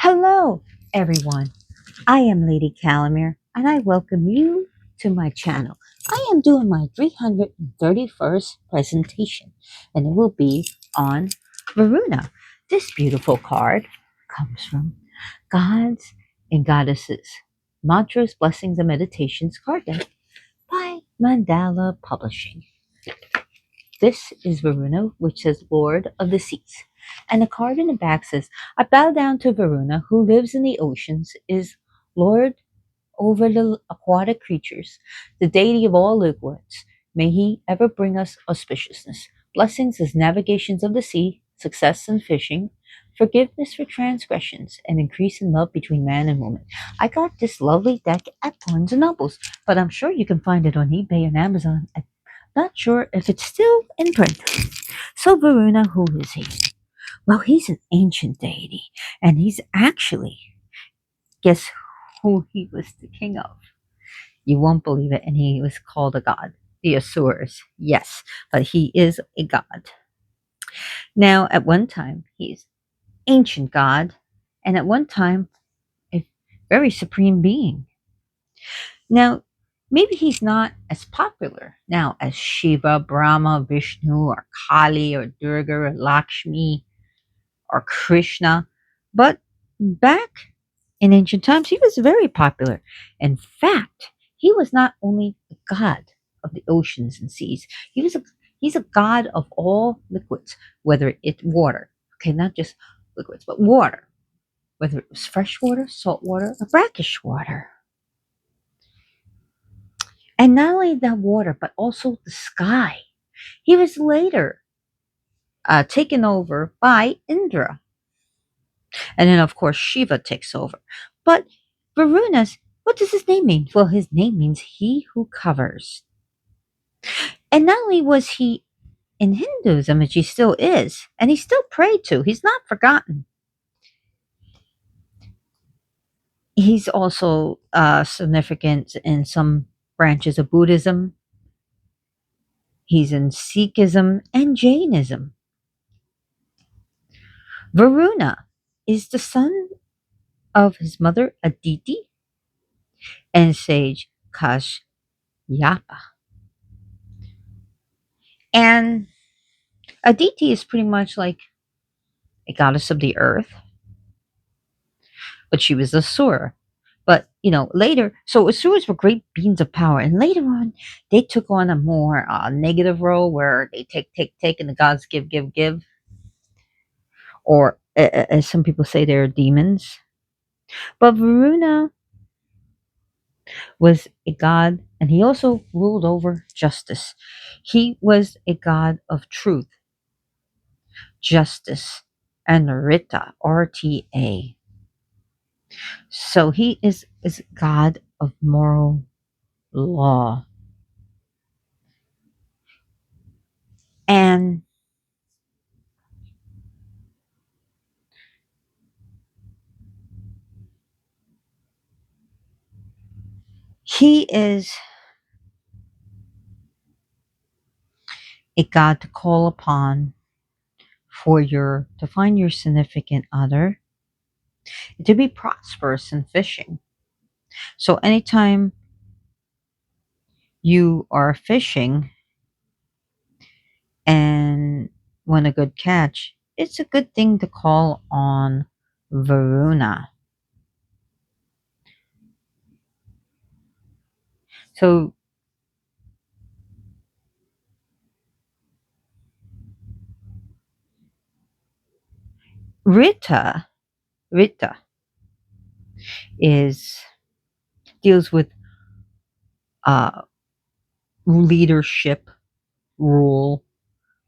Hello, everyone. I am Lady Calamere, and I welcome you to my channel. I am doing my 331st presentation, and it will be on Varuna. This beautiful card comes from Gods and Goddesses Mantras, Blessings, and Meditations card deck by Mandala Publishing. This is Varuna, which says Lord of the Seas. And the card in the back says, I bow down to Varuna, who lives in the oceans, is Lord over the aquatic creatures, the deity of all liquids. May he ever bring us auspiciousness, blessings as navigations of the sea, success in fishing, forgiveness for transgressions, and increase in love between man and woman. I got this lovely deck at Barnes& and Nobles, but I'm sure you can find it on eBay and Amazon. I'm not sure if it's still in print. So Varuna, who is he? Well, he's an ancient deity, and he's actually, guess who he was the king of? You won't believe it, and he was called a god. The Asuras, yes, but he is a god. Now, at one time, he's ancient god, and at one time, a very supreme being. Now, maybe he's not as popular now as Shiva, Brahma, Vishnu, or Kali, or Durga, or Lakshmi, or Krishna, but back in ancient times, he was very popular. In fact, he was not only the god of the oceans and seas, he's a god of all liquids, whether it's water, okay, not just liquids, but water, whether it was fresh water, salt water, or brackish water. And not only the water, but also the sky. He was later taken over by Indra. And then, of course, Shiva takes over. But Varuna's, what does his name mean? Well, his name means he who covers. And not only was he in Hinduism, which he still is, and he's still prayed to, he's not forgotten. He's also significant in some branches of Buddhism. He's in Sikhism and Jainism. Varuna is the son of his mother Aditi and sage Kashyapa. And Aditi is pretty much like a goddess of the earth, but she was a Asura. But later, so Asuras were great beings of power, and later on, they took on a more negative role where they take, and the gods give, give, give, or as some people say, they're demons. But Varuna was a god, and he also ruled over justice. He was a god of truth, justice, and Rita, RTA. So he is God of moral law. And he is a God to call upon to find your significant other, to be prosperous in fishing. So anytime you are fishing and want a good catch, it's a good thing to call on Varuna. So Rita is deals with uh, leadership, rule,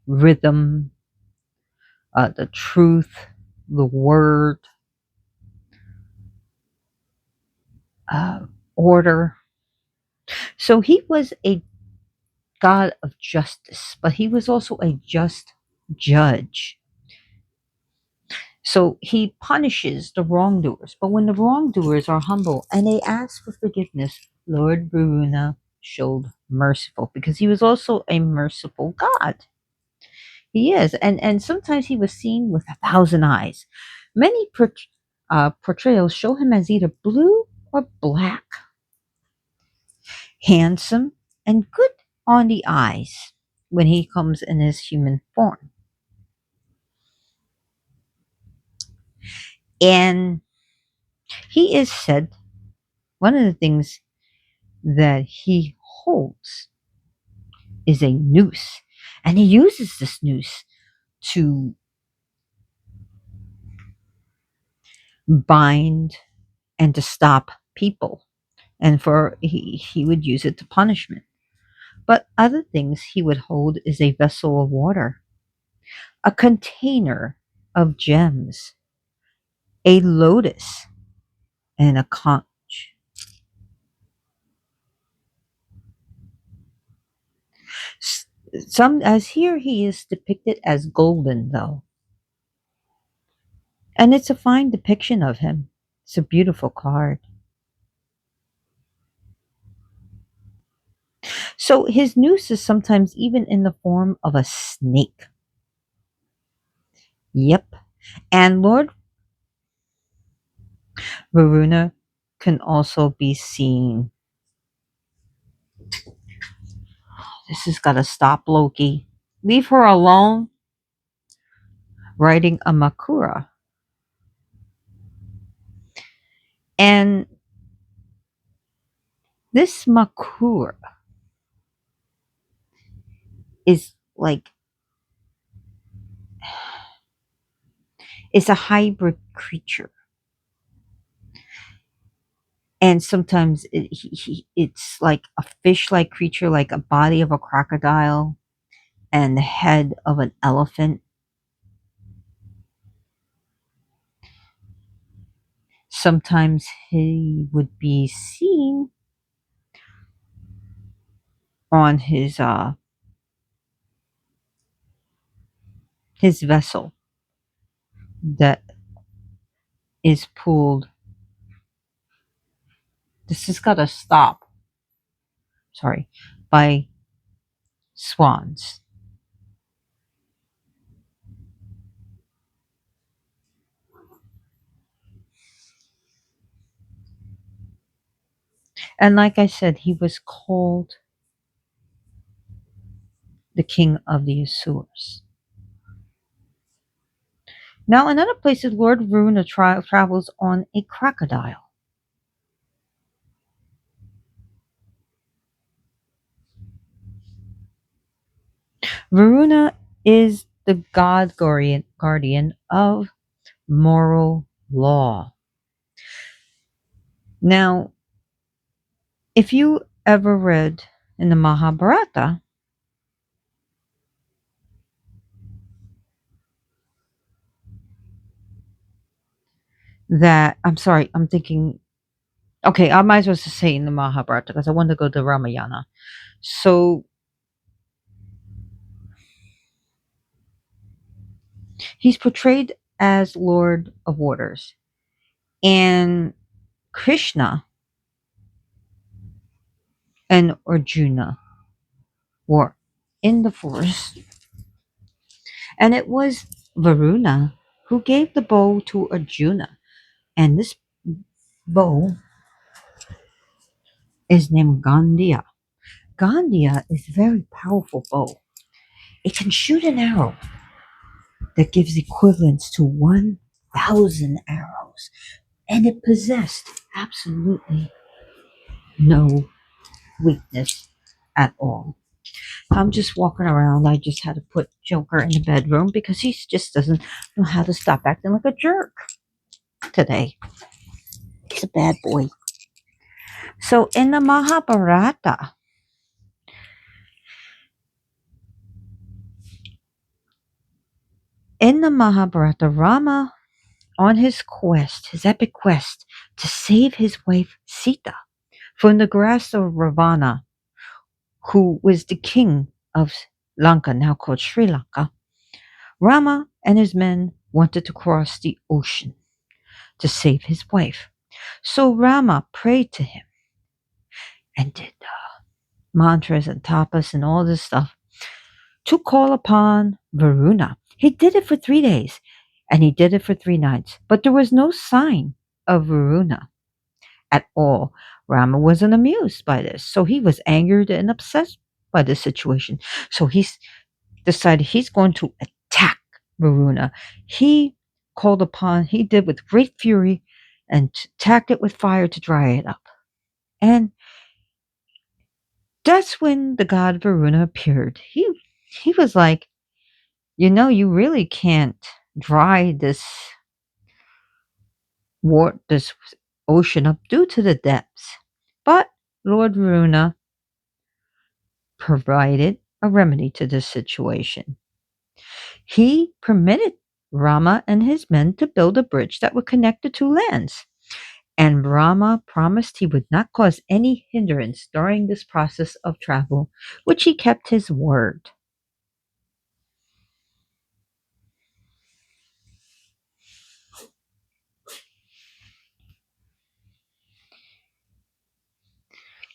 rhythm, the truth, the word, order. So he was a God of justice, but he was also a just judge. So he punishes the wrongdoers. But when the wrongdoers are humble and they ask for forgiveness, Lord Varuna showed merciful because he was also a merciful God. He is. And sometimes he was seen with 1,000 eyes. Many portrayals show him as either blue or black, handsome and good on the eyes when he comes in his human form. And he is said, one of the things that he holds is a noose. And he uses this noose to bind and to stop people. And he would use it to punishment. But other things he would hold is a vessel of water, a container of gems, a lotus, and a conch. Some as here he is depicted as golden though. And it's a fine depiction of him. It's a beautiful card. So his noose is sometimes even in the form of a snake. Yep. And Lord Varuna can also be seen. This has got to stop, Loki. Leave her alone. Riding a Makura. And this Makura is like, it's a hybrid creature. And sometimes it's like a fish-like creature, like a body of a crocodile and the head of an elephant. Sometimes he would be seen on his vessel that is pulled. This has got to stop. Sorry, by swans. And like I said, he was called the king of the Azores. Now, another place is Lord Varuna travels on a crocodile. Varuna is the god guardian of moral law. Now, if you ever read in the Mahabharata, that I'm sorry, I'm thinking. Okay, I might as well just say in the Mahabharata because I want to go to Ramayana. So he's portrayed as Lord of Waters, and Krishna and Arjuna were in the forest, and it was Varuna who gave the bow to Arjuna, and this bow is named Gandhya. Gandhya is a very powerful bow. It can shoot an arrow that gives equivalence to 1,000 arrows, and it possessed absolutely no weakness at all. I'm just walking around. I just had to put Joker in the bedroom because he just doesn't know how to stop acting like a jerk today. He's a bad boy. So in the Mahabharata, Rama, on his quest, his epic quest to save his wife Sita from the grasp of Ravana, who was the king of Lanka, now called Sri Lanka, Rama and his men wanted to cross the ocean to save his wife. So Rama prayed to him and did mantras and tapas and all this stuff to call upon Varuna. He did it for 3 days. And he did it for 3 nights. But there was no sign of Varuna at all. Rama wasn't amused by this. So he was angered and upset by the situation. So decided he's going to attack Varuna. He he did with great fury and attacked it with fire to dry it up. And that's when the god Varuna appeared. He was like, you really can't dry this ocean up due to the depths. But Lord Varuna provided a remedy to this situation. He permitted Rama and his men to build a bridge that would connect the two lands. And Rama promised he would not cause any hindrance during this process of travel, which he kept his word.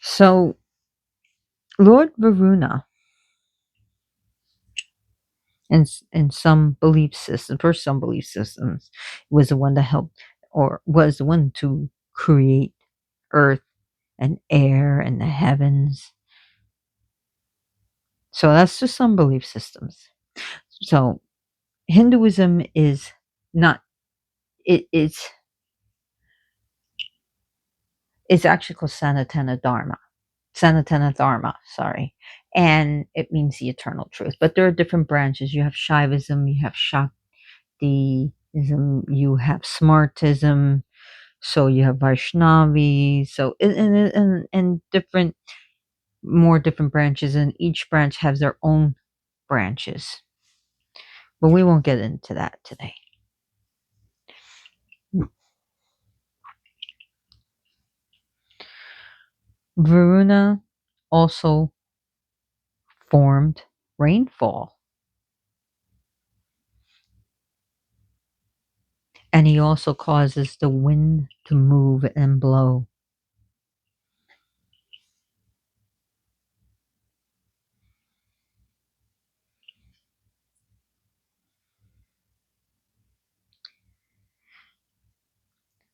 So, Lord Varuna, in some belief systems, for some belief systems, was the one that helped, or was the one to create earth and air and the heavens. So that's just some belief systems. So Hinduism is not it is it's actually called Sanatana Dharma, sorry. And it means the eternal truth. But there are different branches. You have Shaivism, you have Shaktiism, you have Smartism, so you have Vaishnavi, so and different more different branches, and each branch has their own branches. But we won't get into that today. Varuna also formed rainfall, and he also causes the wind to move and blow.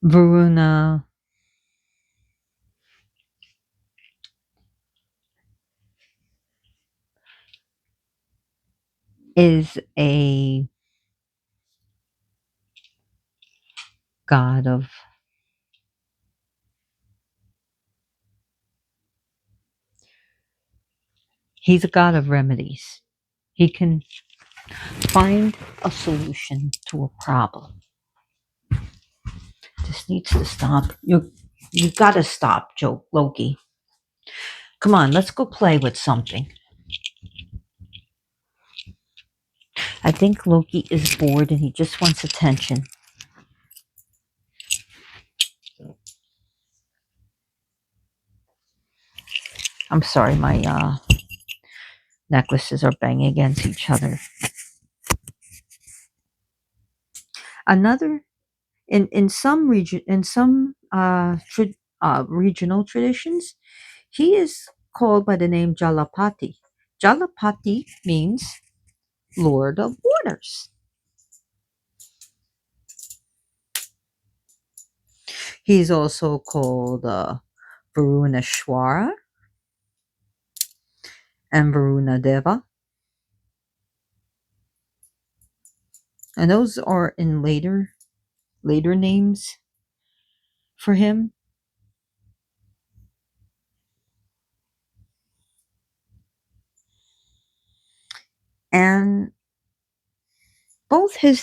Varuna is a god of he's a god of remedies. He can find a solution to a problem. This needs to stop. You gotta stop, Joe Loki. Come on, let's go play with something. I think Loki is bored and he just wants attention. I'm sorry, my necklaces are banging against each other. Another in some region in some regional traditions, he is called by the name Jalapati. Jalapati means Lord of Waters. He's also called Varunashwara and Varuna Deva, and those are in later names for him. And both he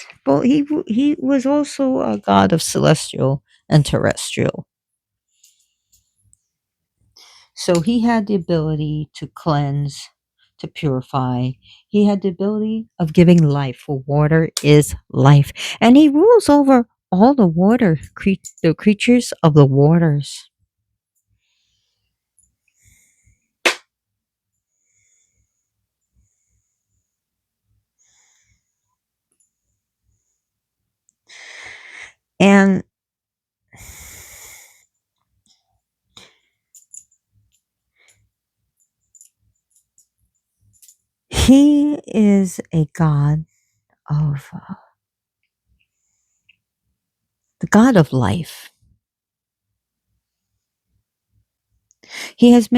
was also a god of celestial and terrestrial. So he had the ability to cleanse, to purify. He had the ability of giving life, for water is life. And he rules over all the creatures of the waters. And he is a god of the god of life. He has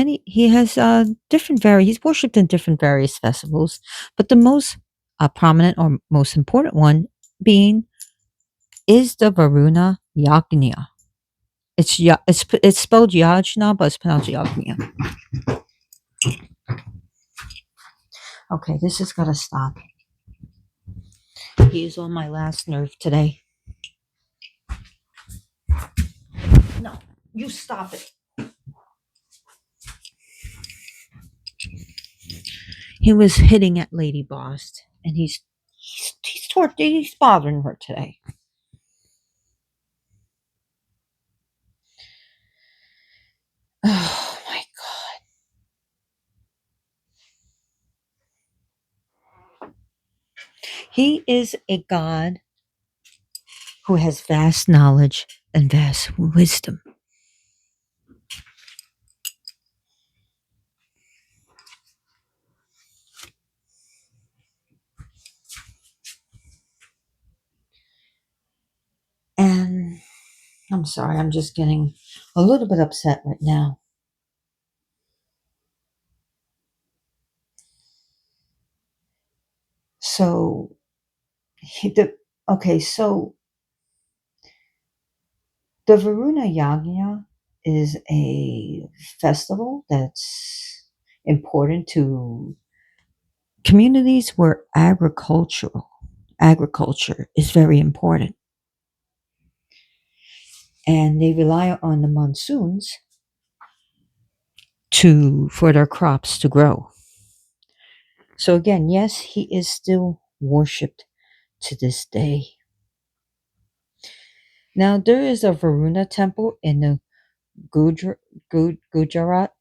different he's worshipped in different various festivals, but the most prominent or most important one being is the Varuna Yagna. It's spelled Yajna, but it's pronounced Yagna. Okay, this has got to stop. He is on my last nerve today. No, you stop it. He was hitting at Lady Boss, and he's bothering her today. Oh my god. He is a god who has vast knowledge and vast wisdom. And I'm sorry, I'm just getting a little bit upset right now. So, he, the okay, so the Varuna Yagna is a festival that's important to communities where agriculture is very important, and they rely on the monsoons to for their crops to grow. So again, yes, he is still worshipped to this day. Now there is a Varuna temple in the Gujarat.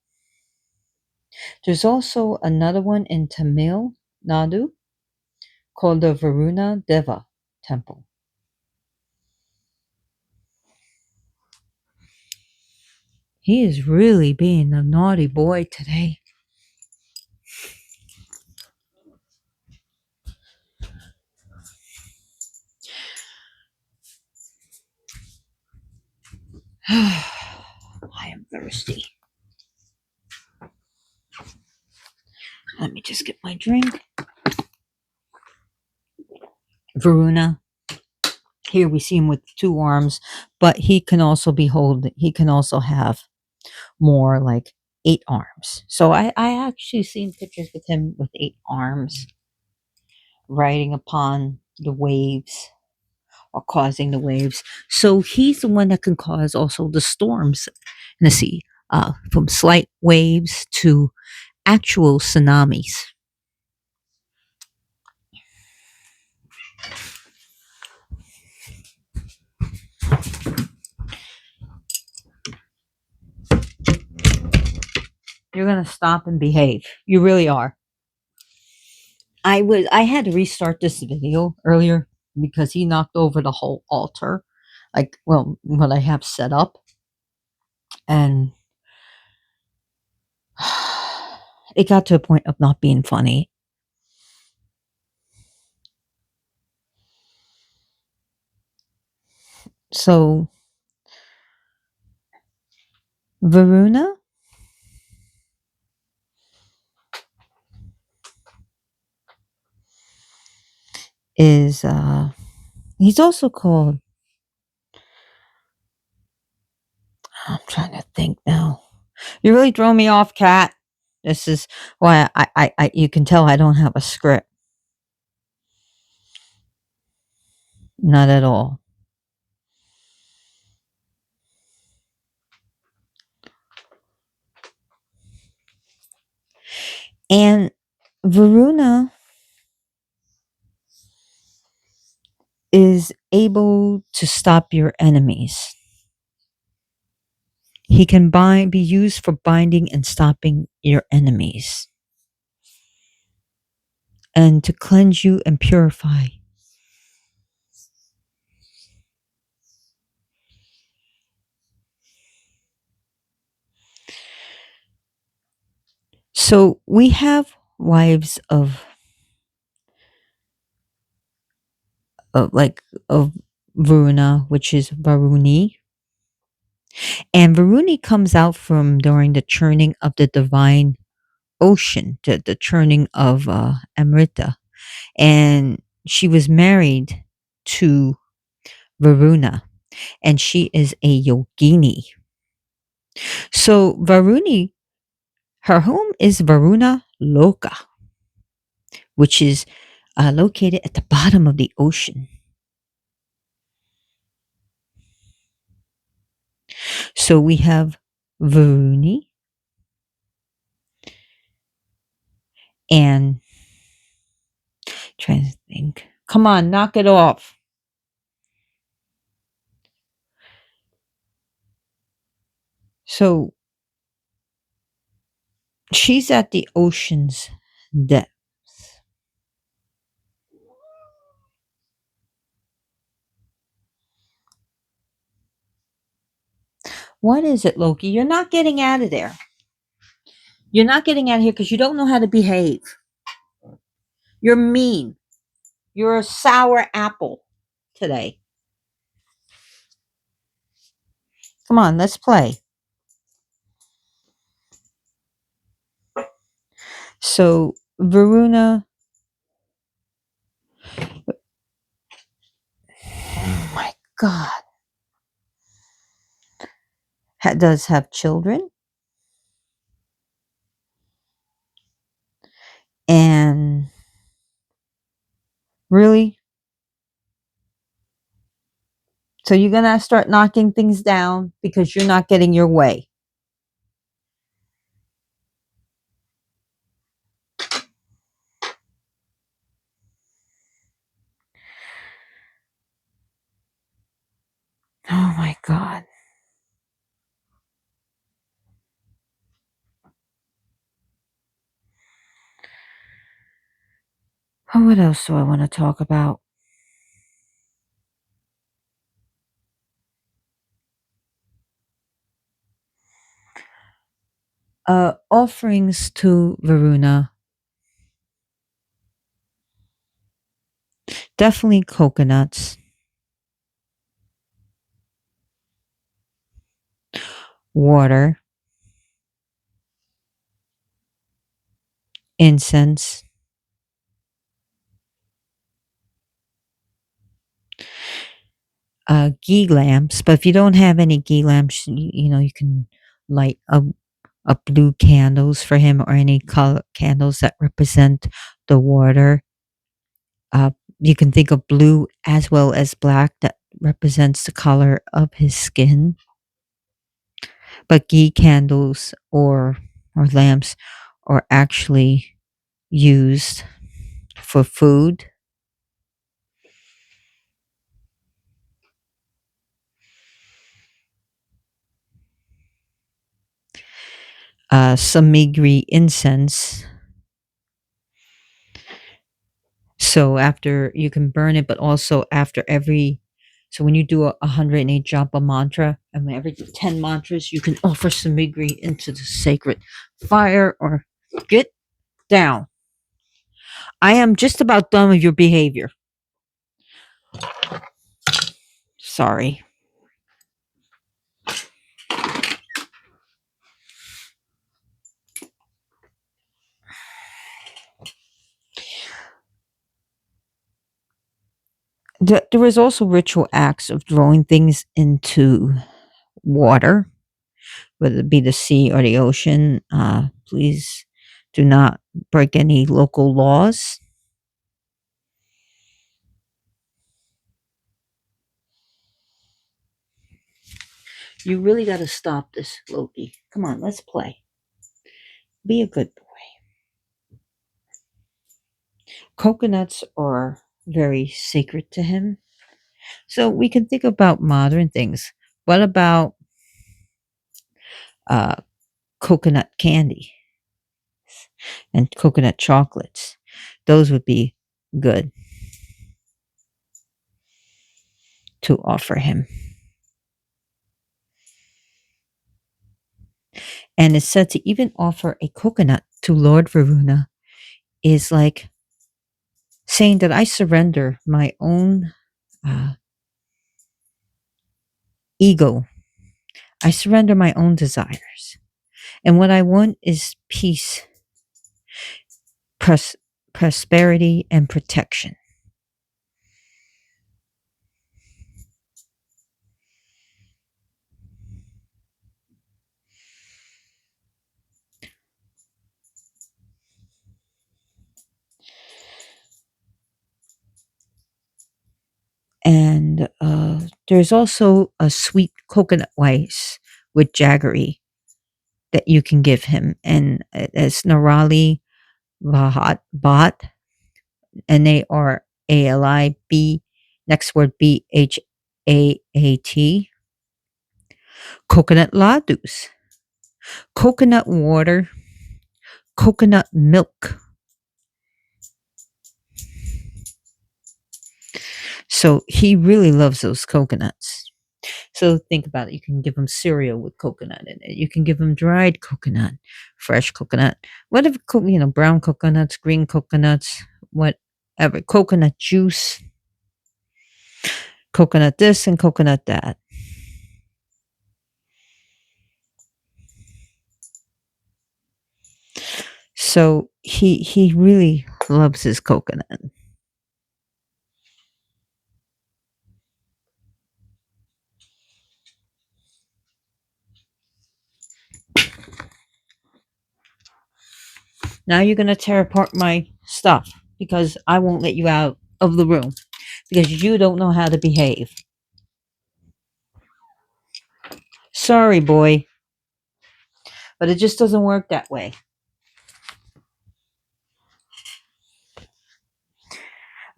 There's also another one in Tamil Nadu called the Varuna Deva temple. He is really being a naughty boy today. I am thirsty. Let me just get my drink. Varuna. Here we see him with two arms, but he can also have more like 8 arms. So I actually seen pictures with him with 8 arms riding upon the waves or causing the waves. So he's the one that can cause also the storms in the sea, from slight waves to actual tsunamis. You're gonna stop and behave. You really are. I had to restart this video earlier because he knocked over the whole altar, like well what I have set up, and it got to a point of not being funny. So Varuna is he's also called, I'm trying to think now. You really throw me off, cat. This is why I you can tell I don't have a script. Not at all. And Varuna is able to stop your enemies. He can be used for binding and stopping your enemies, and to cleanse you and purify. So we have wives of like of Varuna, which is Varuni. And Varuni comes out from during the churning of the divine ocean, the churning of Amrita. And she was married to Varuna, and she is a yogini. So Varuni, her home is Varuna Loka, which is located at the bottom of the ocean. So we have Varuni and trying to think. Come on, knock it off. So she's at the ocean's depth. What is it, Loki? You're not getting out of there. You're not getting out of here because you don't know how to behave. You're mean. You're a sour apple today. Come on, let's play. So Varuna, oh my God, does have children, and really, so you're gonna start knocking things down because you're not getting your way. Oh my God. Oh, what else do I want to talk about? Offerings to Varuna. Definitely coconuts, water, incense, ghee lamps. But if you don't have any ghee lamps, you can light a blue candles for him or any color candles that represent the water. Uh, you can think of blue as well as black that represents the color of his skin. But ghee candles or lamps are actually used for food. Samigri incense. So after you can burn it, but also after every, so when you do a 108 japa mantra, and every 10 mantras, you can offer samigri into the sacred fire or get down. I am just about done with your behavior. Sorry. There is also ritual acts of throwing things into water, whether it be the sea or the ocean. Please do not break any local laws. You really got to stop this, Loki. Come on, let's play. Be a good boy. Coconuts are very sacred to him. So we can think about modern things. What about uh, coconut candy and coconut chocolates? Those would be good to offer him. And it's said to even offer a coconut to Lord Varuna is like saying that I surrender my own uh, ego. I surrender my own desires. And what I want is peace, pros- prosperity, and protection. And there's also a sweet coconut rice with jaggery that you can give him. And it's Narali Bhat, Naralib, next word Bhaat, coconut ladus, coconut water, coconut milk. So he really loves those coconuts. So think about it. You can give him cereal with coconut in it. You can give him dried coconut, fresh coconut, whatever, brown coconuts, green coconuts, whatever, coconut juice, coconut this and coconut that. So he really loves his coconut. Now you're gonna tear apart my stuff because I won't let you out of the room because you don't know how to behave. Sorry, boy, but it just doesn't work that way.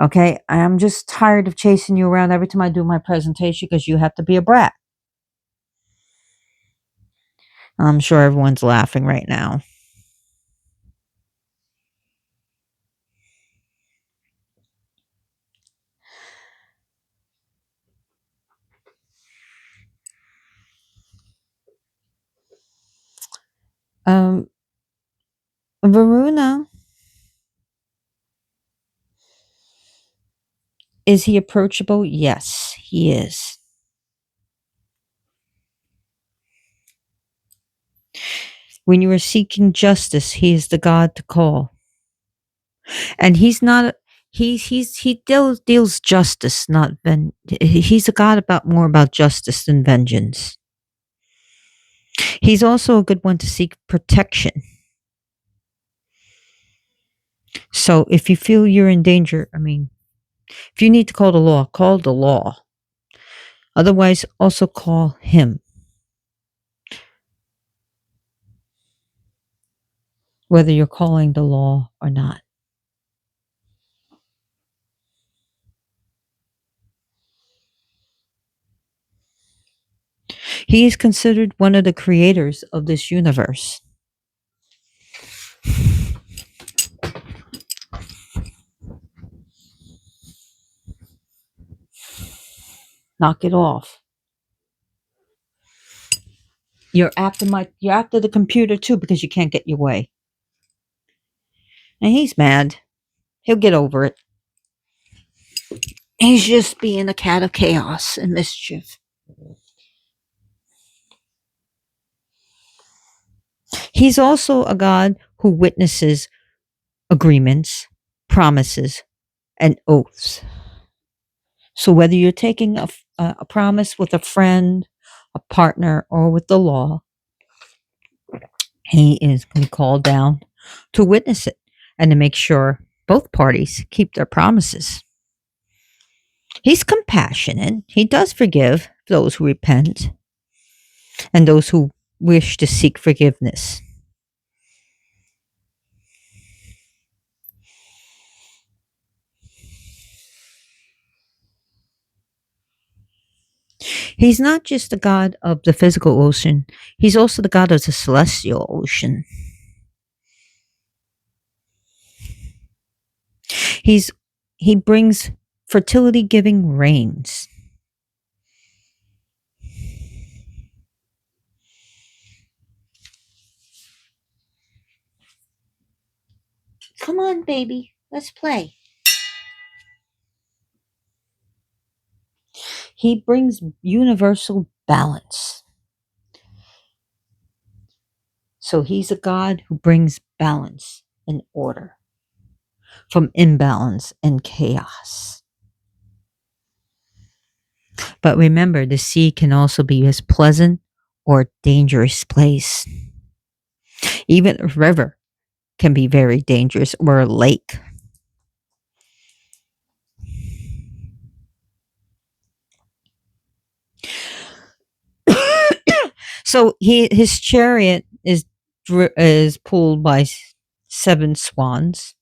Okay, I'm just tired of chasing you around every time I do my presentation because you have to be a brat. I'm sure everyone's laughing right now. Um, Varuna, is he approachable? Yes, he is. When you are seeking justice, he is the God to call. And he's not he deals justice, not he's a God about more about justice than vengeance. He's also a good one to seek protection. So if you feel you're in danger, I mean, if you need to call the law, call the law. Otherwise, also call him, whether you're calling the law or not. He is considered one of the creators of this universe. Knock it off. You're after the computer too because you can't get your way. And he's mad. He'll get over it. He's just being a cat of chaos and mischief. He's also a God who witnesses agreements, promises, and oaths. So whether you're taking a promise with a friend, a partner, or with the law, he is going to call down to witness it and to make sure both parties keep their promises. He's compassionate. He does forgive those who repent and those who wish to seek forgiveness. He's not just the god of the physical ocean, he's also the god of the celestial ocean. He's he brings fertility giving rains. Come on, baby, let's play. He brings universal balance. So he's a god who brings balance and order from imbalance and chaos. But remember, the sea can also be as pleasant or dangerous place. Even a river can be very dangerous, or a lake. So his chariot is pulled by seven swans.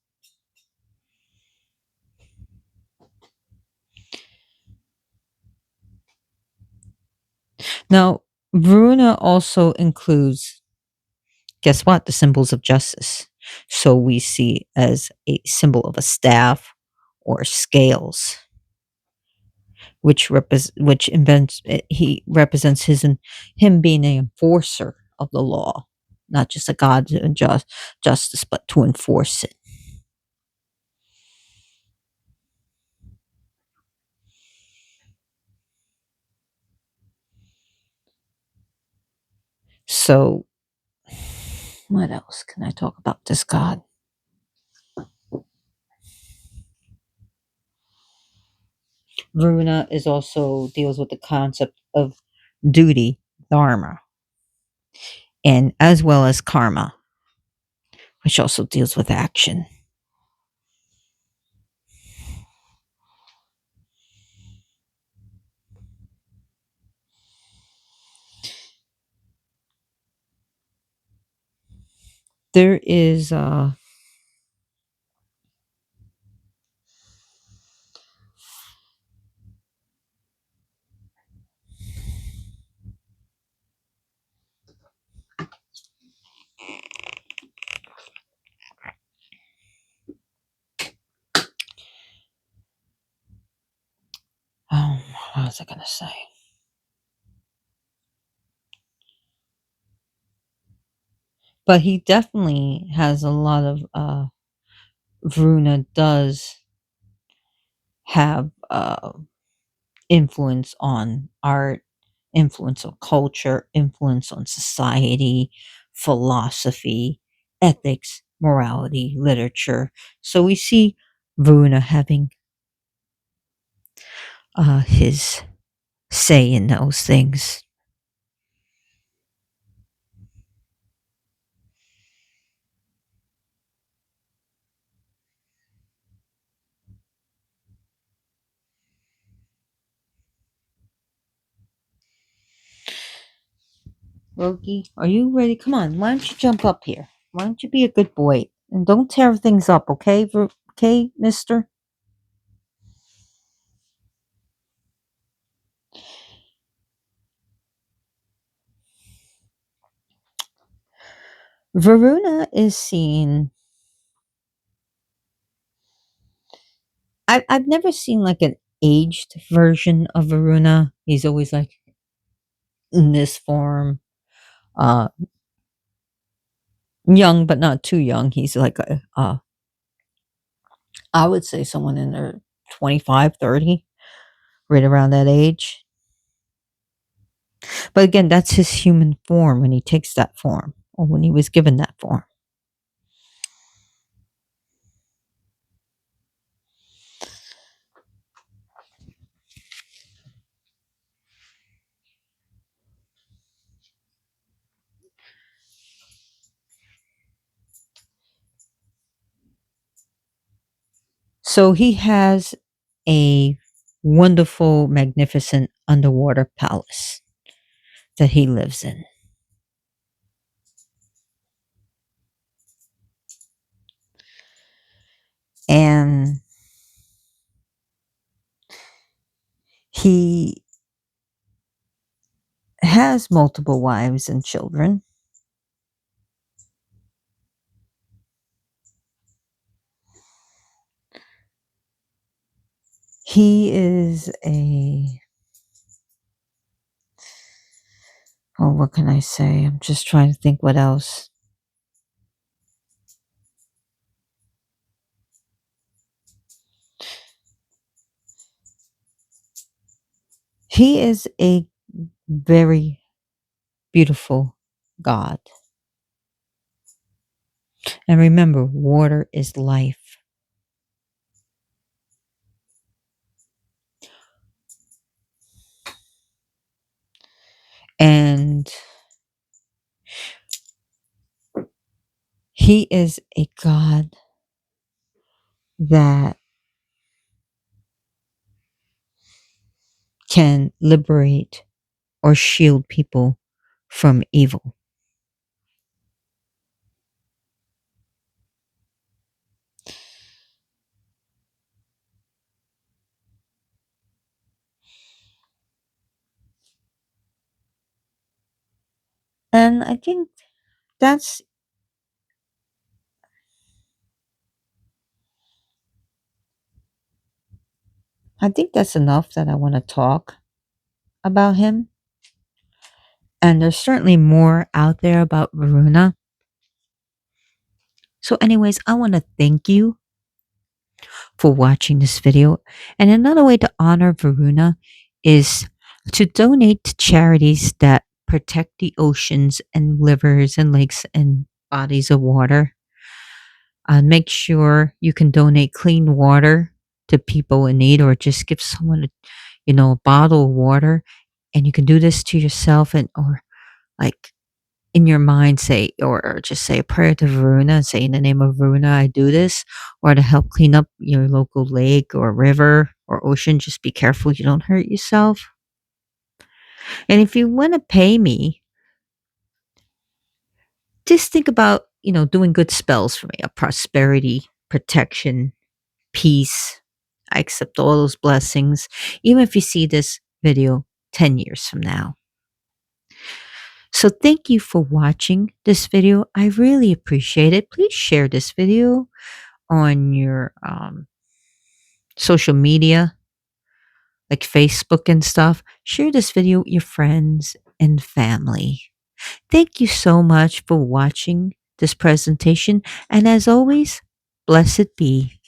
Now, Varuna also includes, guess what? The symbols of justice. So we see as a symbol of a staff or scales, he represents him being an enforcer of the law, not just a god to justice, but to enforce it. So, what else can I talk about this god? Varuna is also deals with the concept of duty, dharma, and as well as karma, which also deals with action. There is what was I gonna say? But he definitely has a lot of Varuna does have influence on art, influence on culture, influence on society, philosophy, ethics, morality, literature. So we see Varuna having his say in those things. Loki, are you ready? Come on, why don't you jump up here? Why don't you be a good boy and don't tear things up, okay? Okay, Mister. Varuna is seen. I've never seen like an aged version of Varuna. He's always like in this form, uh, young but not too young. He's like I would say someone in their 25, 30, right around that age. But again, that's his human form when he takes that form, or when he was given that form. So he has a wonderful, magnificent underwater palace that he lives in. And he has multiple wives and children. He is oh, what can I say? I'm just trying to think what else. He is a very beautiful God. And remember, water is life. And He is a God that can liberate or shield people from evil. And that's I think that's enough that I want to talk about him. And there's certainly more out there about Varuna. So anyways, I want to thank you for watching this video. And another way to honor Varuna is to donate to charities that protect the oceans and rivers and lakes and bodies of water. Make sure you can donate clean water to people in need, or just give someone a bottle of water. And you can do this to yourself, and or like in your mind say, or just say a prayer to Varuna and say, in the name of Varuna I do this, or to help clean up your local lake or river or ocean. Just be careful you don't hurt yourself. And if you want to pay me, just think about doing good spells for me, a prosperity, protection, peace. I accept all those blessings, even if you see this video 10 years from now. So thank you for watching this video. I really appreciate it. Please share this video on your social media, like Facebook and stuff. Share this video with your friends and family. Thank you so much for watching this presentation. And as always, blessed be.